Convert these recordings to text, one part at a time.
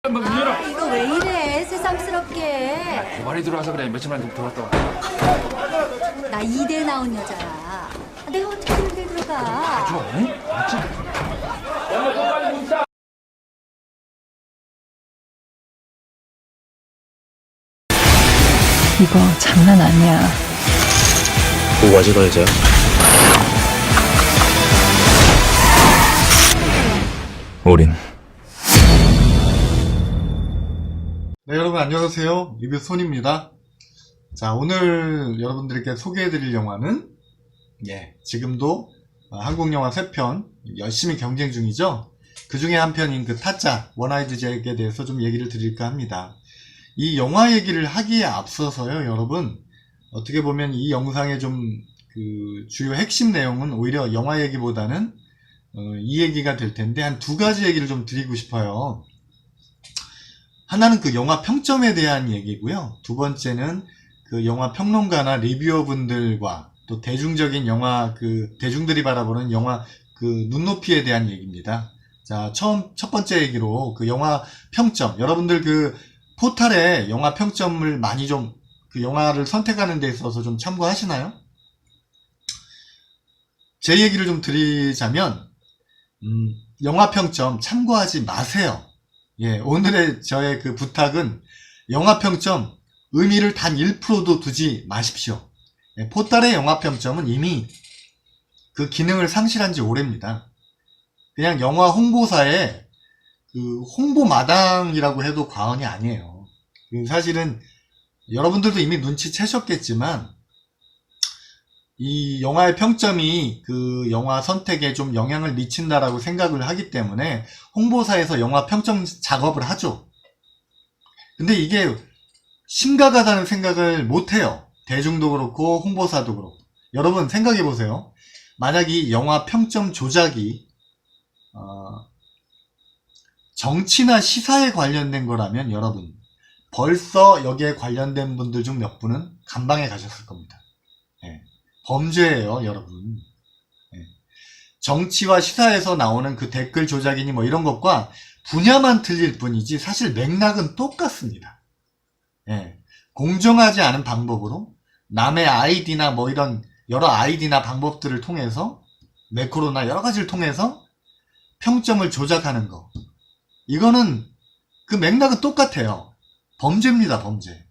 이거 왜 이래 새삼스럽게. 말이 들어와서 그래. 며칠만 좀 들어왔다 와. 나 2대 나온 여자야. 내가 어떻게 1대 들어가. 줘, 응? 맞지? 이거 장난 아니야. 뭐가지 걸자? 우린 네, 여러분 안녕하세요. 리뷰 손입니다. 자, 오늘 여러분들께 소개해드릴 영화는 지금도 한국 영화 3편 열심히 경쟁 중이죠. 그 중에 한 편인 그 타짜 원아이드 잭에 대해서 좀 얘기를 드릴까 합니다. 이 영화 얘기를 하기에 앞서서요, 여러분, 어떻게 보면 이 영상의 좀 그 주요 핵심 내용은 오히려 영화 얘기보다는 이 얘기가 될 텐데, 한 두 가지 얘기를 좀 드리고 싶어요. 하나는 그 영화 평점에 대한 얘기고요. 두 번째는 그 영화 평론가나 리뷰어분들과 또 대중적인 영화 대중들이 바라보는 영화 그 눈높이에 대한 얘기입니다. 자, 첫 번째 얘기로 그 영화 평점, 여러분들 그 포탈에 영화 평점을 많이 좀 그 영화를 선택하는 데 있어서 좀 참고하시나요? 제 얘기를 좀 드리자면 영화 평점 참고하지 마세요. 오늘의 저의 그 부탁은 영화 평점 의미를 단 1%도 두지 마십시오. 포탈의 영화 평점은 이미 그 기능을 상실한 지 오래입니다. 그냥 영화 홍보사의 그 홍보 마당이라고 해도 과언이 아니에요. 사실은 여러분들도 이미 눈치채셨겠지만 이 영화의 평점이 그 영화 선택에 좀 영향을 미친다라고 생각을 하기 때문에 홍보사에서 영화 평점 작업을 하죠. 근데 이게 심각하다는 생각을 못해요. 대중도 그렇고 홍보사도 그렇고. 여러분 생각해보세요. 만약 이 영화 평점 조작이 정치나 시사에 관련된 거라면 여러분 벌써 여기에 관련된 분들 중 몇 분은 감방에 가셨을 겁니다. 범죄예요, 여러분. 정치와 시사에서 나오는 그 댓글 조작이니 뭐 이런 것과 분야만 틀릴 뿐이지 사실 맥락은 똑같습니다. 공정하지 않은 방법으로 남의 아이디나 뭐 이런 여러 아이디나 방법들을 통해서 매크로나 여러 가지를 통해서 평점을 조작하는 거, 이거는 그 맥락은 똑같아요. 범죄입니다, 범죄.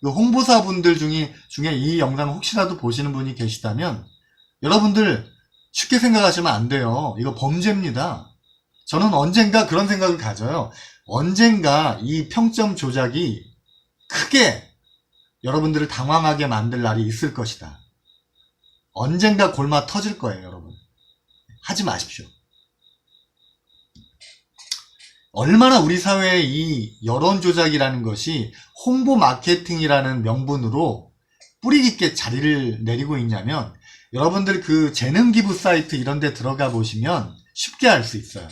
그 홍보사분들 중에 이 영상 혹시라도 보시는 분이 계시다면 여러분들 쉽게 생각하시면 안 돼요. 이거 범죄입니다. 저는 언젠가 그런 생각을 가져요. 언젠가 이 평점 조작이 크게 여러분들을 당황하게 만들 날이 있을 것이다. 언젠가 골마 터질 거예요, 여러분. 하지 마십시오. 얼마나 우리 사회에 이 여론 조작이라는 것이 홍보 마케팅이라는 명분으로 뿌리 깊게 자리를 내리고 있냐면, 여러분들 그 재능 기부 사이트 이런 데 들어가 보시면 쉽게 알 수 있어요.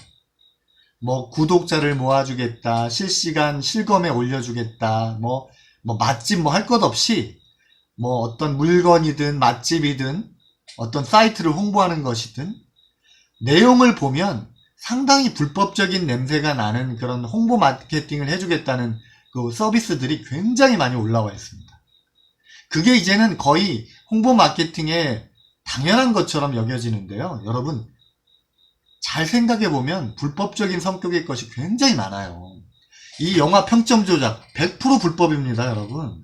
뭐 구독자를 모아주겠다, 실시간 실검에 올려주겠다, 뭐 맛집 뭐 할 것 없이 뭐 어떤 물건이든 맛집이든 어떤 사이트를 홍보하는 것이든 내용을 보면 상당히 불법적인 냄새가 나는 그런 홍보 마케팅을 해주겠다는 그 서비스들이 굉장히 많이 올라와 있습니다. 그게 이제는 거의 홍보 마케팅의 당연한 것처럼 여겨지는데요. 여러분 잘 생각해보면 불법적인 성격의 것이 굉장히 많아요. 이 영화 평점 조작 100% 불법입니다, 여러분.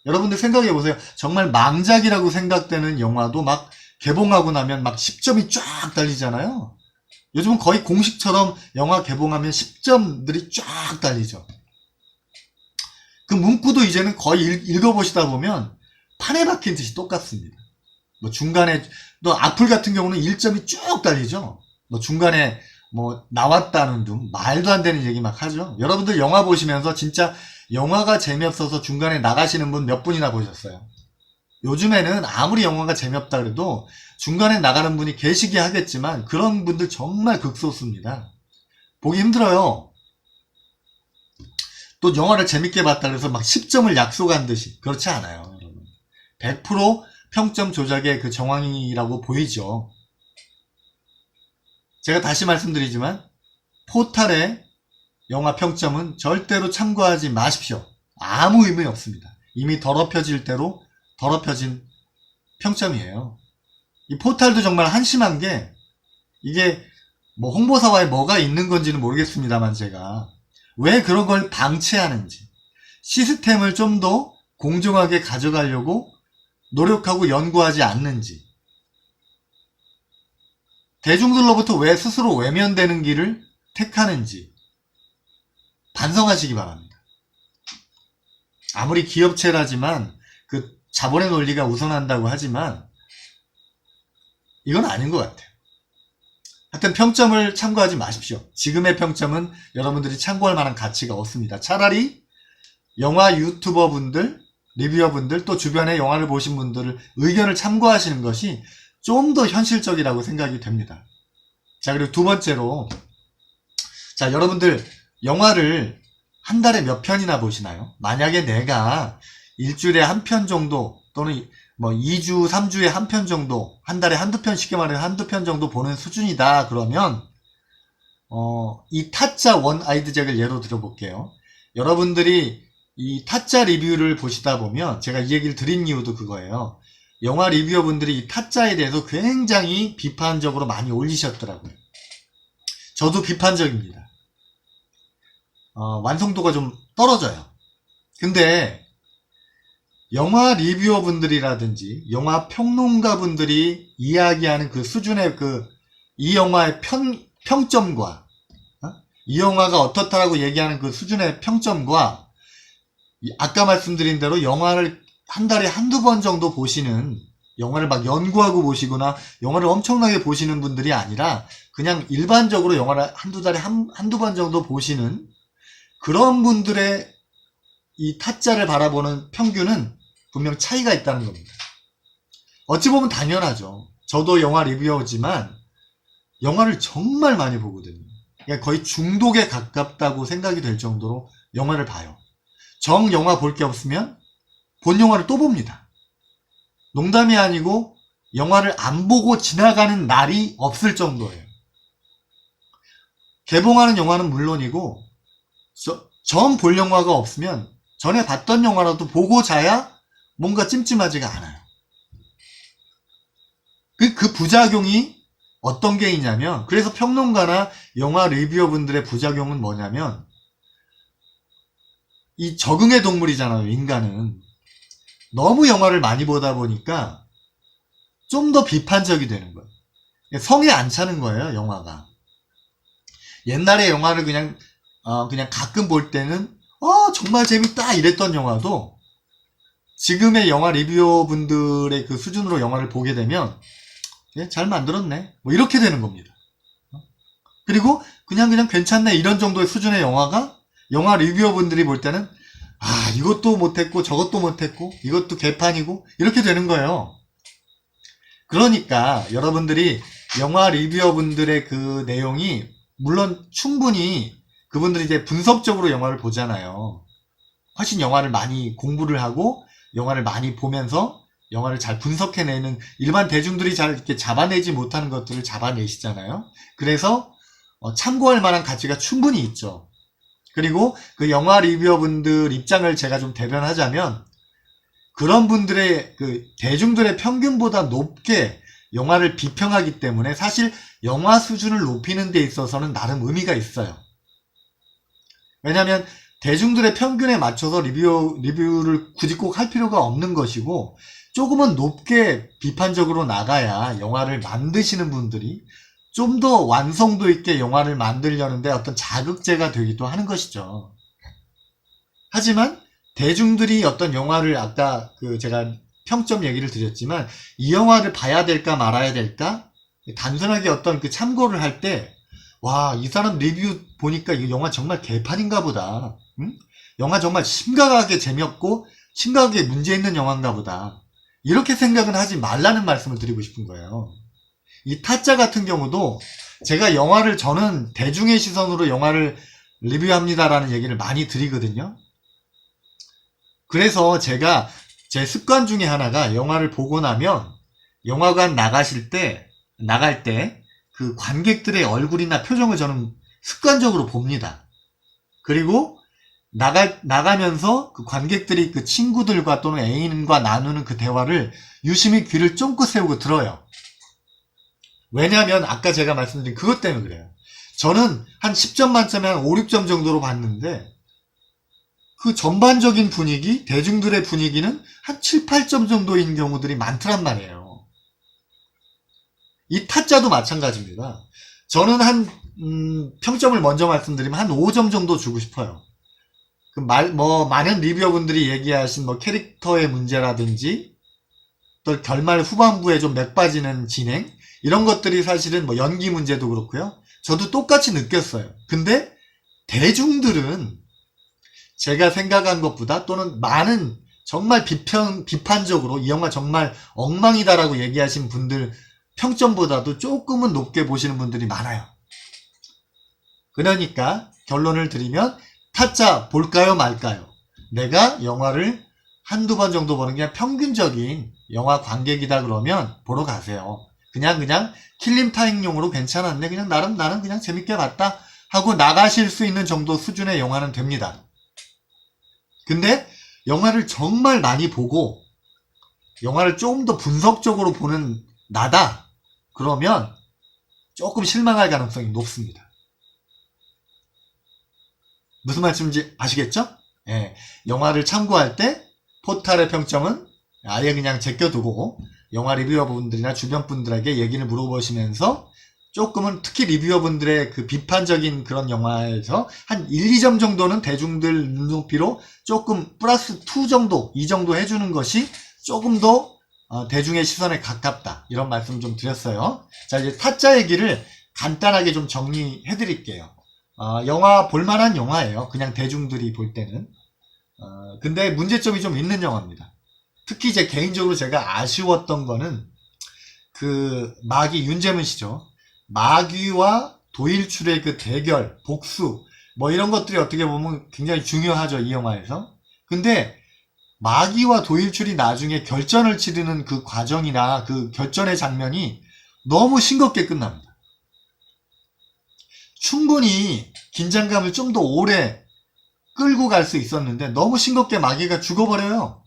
여러분들 생각해보세요. 정말 망작이라고 생각되는 영화도 막 개봉하고 나면 막 10점이 쫙 달리잖아요. 요즘은 거의 공식처럼 영화 개봉하면 10점들이 쫙 달리죠. 그 문구도 이제는 거의 읽어보시다 보면 판에 박힌 듯이 똑같습니다. 뭐 중간에 또 악플 같은 경우는 1점이 쭉 달리죠. 뭐 중간에 뭐 나왔다는 둥 말도 안 되는 얘기 막 하죠. 여러분들 영화 보시면서 진짜 영화가 재미없어서 중간에 나가시는 분 몇 분이나 보셨어요? 요즘에는 아무리 영화가 재미없다 그래도 중간에 나가는 분이 계시긴 하겠지만 그런 분들 정말 극소수입니다. 보기 힘들어요. 또 영화를 재밌게 봤다 그래서 막 10점을 약속한 듯이 그렇지 않아요, 여러분. 100% 평점 조작의 그 정황이라고 보이죠. 제가 다시 말씀드리지만 포탈에 영화 평점은 절대로 참고하지 마십시오. 아무 의미 없습니다. 이미 더럽혀질 대로 더럽혀진 평점이에요. 이 포탈도 정말 한심한 게 이게 뭐 홍보사와에 뭐가 있는 건지는 모르겠습니다만 제가 왜 그런 걸 방치하는지 시스템을 좀 더 공정하게 가져가려고 노력하고 연구하지 않는지 대중들로부터 왜 스스로 외면되는 길을 택하는지 반성하시기 바랍니다. 아무리 기업체라지만 그 자본의 논리가 우선한다고 하지만 이건 아닌 것 같아요. 하여튼 평점을 참고하지 마십시오. 지금의 평점은 여러분들이 참고할 만한 가치가 없습니다. 차라리 영화 유튜버 분들, 리뷰어 분들, 또 주변에 영화를 보신 분들을 의견을 참고하시는 것이 좀 더 현실적이라고 생각이 됩니다. 자, 그리고 두 번째로, 자, 여러분들 영화를 한 달에 몇 편이나 보시나요? 만약에 내가 일주일에 한 편 정도 또는 뭐 2주, 3주에 한 편 정도, 한 달에 한두 편, 쉽게 말해 한두 편 정도 보는 수준이다 그러면 이 타짜 원 아이드 잭을 예로 들어볼게요. 여러분들이 이 타짜 리뷰를 보시다 보면 제가 이 얘기를 드린 이유도 그거예요. 영화 리뷰어 분들이 이 타짜에 대해서 굉장히 비판적으로 많이 올리셨더라고요. 저도 비판적입니다. 완성도가 좀 떨어져요. 근데 영화 리뷰어 분들이라든지 영화 평론가 분들이 이야기하는 그 수준의 이 영화의 평점과 이 영화가 어떻다라고 얘기하는 그 수준의 평점과 아까 말씀드린 대로 영화를 한 달에 한두 번 정도 보시는, 영화를 막 연구하고 보시거나 영화를 엄청나게 보시는 분들이 아니라 그냥 일반적으로 영화를 한두 달에 한두 번 정도 보시는 그런 분들의 이 타짜를 바라보는 평균은 분명 차이가 있다는 겁니다. 어찌 보면 당연하죠. 저도 영화 리뷰어지만 영화를 정말 많이 보거든요. 그러니까 거의 중독에 가깝다고 생각이 될 정도로 영화를 봐요. 정 영화 볼 게 없으면 본 영화를 또 봅니다. 농담이 아니고 영화를 안 보고 지나가는 날이 없을 정도예요. 개봉하는 영화는 물론이고 전 볼 영화가 없으면 전에 봤던 영화라도 보고 자야 뭔가 찜찜하지가 않아요. 그 부작용이 어떤 게 있냐면, 그래서 평론가나 영화 리뷰어 분들의 부작용은 뭐냐면 이 적응의 동물이잖아요. 인간은 너무 영화를 많이 보다 보니까 좀 더 비판적이 되는 거예요. 성에 안 차는 거예요. 영화가. 옛날에 영화를 그냥 가끔 볼 때는 정말 재밌다 이랬던 영화도 지금의 영화 리뷰어 분들의 그 수준으로 영화를 보게 되면 잘 만들었네 뭐 이렇게 되는 겁니다. 그리고 그냥 괜찮네 이런 정도의 수준의 영화가 영화 리뷰어 분들이 볼 때는 이것도 못했고 저것도 못했고 이것도 개판이고 이렇게 되는 거예요. 그러니까 여러분들이 영화 리뷰어 분들의 그 내용이 물론 충분히 그분들이 이제 분석적으로 영화를 보잖아요. 훨씬 영화를 많이 공부를 하고 영화를 많이 보면서 영화를 잘 분석해내는, 일반 대중들이 잘 이렇게 잡아내지 못하는 것들을 잡아내시잖아요. 그래서 참고할 만한 가치가 충분히 있죠. 그리고 그 영화 리뷰어 분들 입장을 제가 좀 대변하자면, 그런 분들의 그 대중들의 평균보다 높게 영화를 비평하기 때문에 사실 영화 수준을 높이는 데 있어서는 나름 의미가 있어요. 왜냐하면 대중들의 평균에 맞춰서 리뷰를 굳이 꼭 할 필요가 없는 것이고, 조금은 높게 비판적으로 나가야 영화를 만드시는 분들이 좀 더 완성도 있게 영화를 만들려는데 어떤 자극제가 되기도 하는 것이죠. 하지만 대중들이 어떤 영화를, 아까 제가 평점 얘기를 드렸지만 이 영화를 봐야 될까 말아야 될까 단순하게 어떤 그 참고를 할 때, 와, 이 사람 리뷰 보니까 이 영화 정말 개판인가 보다. 응? 영화 정말 심각하게 재미없고 심각하게 문제 있는 영화인가 보다. 이렇게 생각은 하지 말라는 말씀을 드리고 싶은 거예요. 이 타짜 같은 경우도 제가 저는 대중의 시선으로 영화를 리뷰합니다라는 얘기를 많이 드리거든요. 그래서 제가 제 습관 중에 하나가 영화를 보고 나면 영화관 나갈 때 그 관객들의 얼굴이나 표정을 저는 습관적으로 봅니다. 그리고 나가면서 그 관객들이 그 친구들과 또는 애인과 나누는 그 대화를 유심히 귀를 쫑긋 세우고 들어요. 왜냐하면 아까 제가 말씀드린 그것 때문에 그래요. 저는 한 10점 만점에 한 5, 6점 정도로 봤는데 그 전반적인 분위기, 대중들의 분위기는 한 7, 8점 정도인 경우들이 많더란 말이에요. 이 타짜도 마찬가지입니다. 저는 평점을 먼저 말씀드리면 한 5점 정도 주고 싶어요. 많은 리뷰어분들이 얘기하신 캐릭터의 문제라든지, 또 결말 후반부에 좀 맥 빠지는 진행, 이런 것들이 사실은 연기 문제도 그렇고요. 저도 똑같이 느꼈어요. 근데 대중들은 제가 생각한 것보다 또는 많은 정말 비판적으로 이 영화 정말 엉망이다라고 얘기하신 분들 평점보다도 조금은 높게 보시는 분들이 많아요. 그러니까 결론을 드리면 타짜 볼까요 말까요? 내가 영화를 한두 번 정도 보는 게 평균적인 영화 관객이다 그러면 보러 가세요. 그냥 킬링타임용으로 괜찮았네. 그냥 나는 그냥 재밌게 봤다 하고 나가실 수 있는 정도 수준의 영화는 됩니다. 근데 영화를 정말 많이 보고 영화를 조금 더 분석적으로 보는 나다 그러면 조금 실망할 가능성이 높습니다. 무슨 말씀인지 아시겠죠? 예, 영화를 참고할 때 포탈의 평점은 아예 그냥 제껴두고 영화 리뷰어분들이나 주변 분들에게 얘기를 물어보시면서 조금은 특히 리뷰어분들의 그 비판적인 그런 영화에서 한 1, 2점 정도는 대중들 눈높이로 조금 플러스 2 정도, 이 정도 해주는 것이 조금 더 대중의 시선에 가깝다. 이런 말씀 좀 드렸어요. 자, 이제 타짜 얘기를 간단하게 좀 정리해 드릴게요. 영화 볼만한 영화예요. 그냥 대중들이 볼 때는. 근데 문제점이 좀 있는 영화입니다. 특히 이제 개인적으로 제가 아쉬웠던 거는 그 마귀 윤재문 씨죠. 마귀와 도일출의 그 대결, 복수, 이런 것들이 어떻게 보면 굉장히 중요하죠, 이 영화에서. 근데 마귀와 도일출이 나중에 결전을 치르는 그 과정이나 그 결전의 장면이 너무 싱겁게 끝납니다. 충분히 긴장감을 좀 더 오래 끌고 갈 수 있었는데 너무 싱겁게 마귀가 죽어버려요.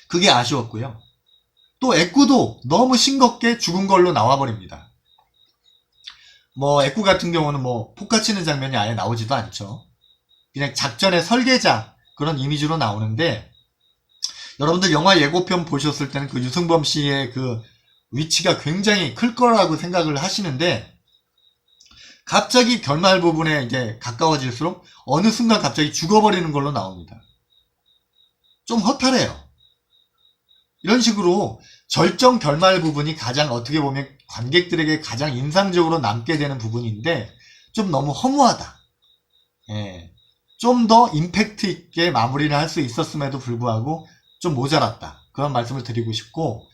그게 아쉬웠고요. 또 애꾸도 너무 싱겁게 죽은 걸로 나와버립니다. 애꾸 같은 경우는 폭 치는 장면이 아예 나오지도 않죠. 그냥 작전의 설계자 그런 이미지로 나오는데 여러분들 영화 예고편 보셨을 때는 그 유승범 씨의 그 위치가 굉장히 클 거라고 생각을 하시는데 갑자기 결말 부분에 이제 가까워질수록 어느 순간 갑자기 죽어버리는 걸로 나옵니다. 좀 허탈해요. 이런 식으로 절정 결말 부분이 가장 어떻게 보면 관객들에게 가장 인상적으로 남게 되는 부분인데 좀 너무 허무하다. 예. 좀 더 임팩트 있게 마무리를 할 수 있었음에도 불구하고 좀 모자랐다. 그런 말씀을 드리고 싶고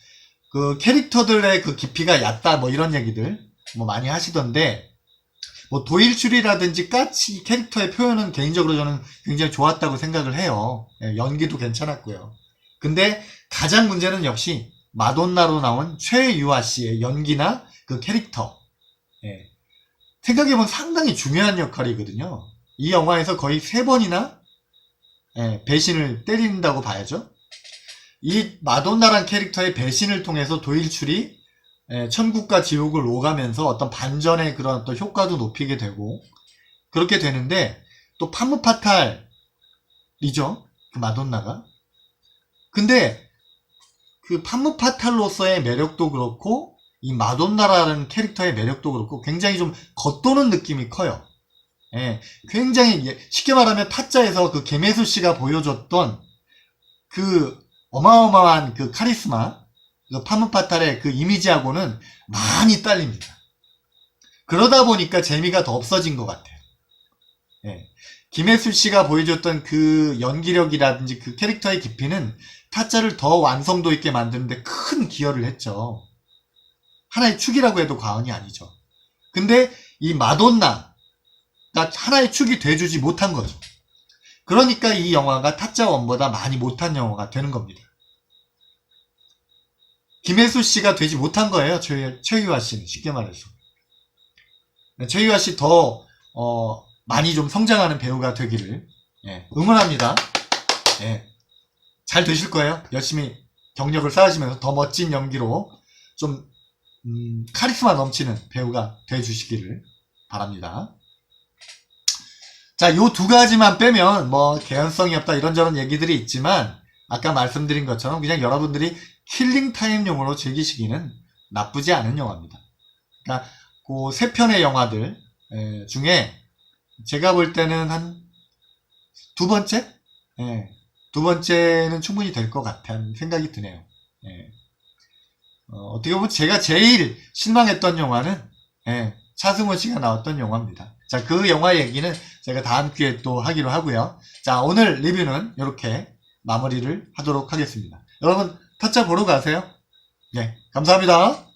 그 캐릭터들의 그 깊이가 얕다 이런 얘기들 많이 하시던데 도일출이라든지 까치 캐릭터의 표현은 개인적으로 저는 굉장히 좋았다고 생각을 해요. 예, 연기도 괜찮았고요. 근데 가장 문제는 역시 마돈나로 나온 최유아 씨의 연기나 그 캐릭터. 예. 생각해보면 상당히 중요한 역할이거든요. 이 영화에서 거의 3번이나 배신을 때린다고 봐야죠. 이 마돈나란 캐릭터의 배신을 통해서 도일출이 천국과 지옥을 오가면서 어떤 반전의 그런 어떤 효과도 높이게 되고 그렇게 되는데 또 파무파탈이죠. 그 마돈나가. 근데 그 파무파탈로서의 매력도 그렇고 이 마돈나라는 캐릭터의 매력도 그렇고 굉장히 좀 겉도는 느낌이 커요. 예, 굉장히 쉽게 말하면 타짜에서 그 김혜수 씨가 보여줬던 그 어마어마한 그 카리스마, 그 파무파탈의 그 이미지하고는 많이 딸립니다. 그러다 보니까 재미가 더 없어진 것 같아요. 예. 김혜수 씨가 보여줬던 그 연기력이라든지 그 캐릭터의 깊이는 타짜를 더 완성도 있게 만드는데 큰 기여를 했죠. 하나의 축이라고 해도 과언이 아니죠. 근데 이 마돈나가 하나의 축이 돼주지 못한 거죠. 그러니까 이 영화가 타짜 1보다 많이 못한 영화가 되는 겁니다. 김혜수 씨가 되지 못한 거예요. 최유아 씨는 쉽게 말해서. 최유아 씨 더 많이 좀 성장하는 배우가 되기를 예, 응원합니다. 예, 잘 되실 거예요. 열심히 경력을 쌓으시면서 더 멋진 연기로 좀 카리스마 넘치는 배우가 되주시기를 바랍니다. 자, 요 두 가지만 빼면 뭐 개연성이 없다 이런저런 얘기들이 있지만 아까 말씀드린 것처럼 그냥 여러분들이 킬링타임용으로 즐기시기는 나쁘지 않은 영화입니다. 그러니까 그 세 편의 영화들 중에 제가 볼 때는 한 두 번째? 예, 두 번째는 충분히 될 것 같다는 생각이 드네요. 예. 어떻게 보면 제가 제일 실망했던 영화는 차승원 씨가 나왔던 영화입니다. 자, 그 영화 얘기는 제가 다음 기회에 또 하기로 하고요. 자, 오늘 리뷰는 이렇게 마무리를 하도록 하겠습니다. 여러분 타짜 보러 가세요. 네, 감사합니다.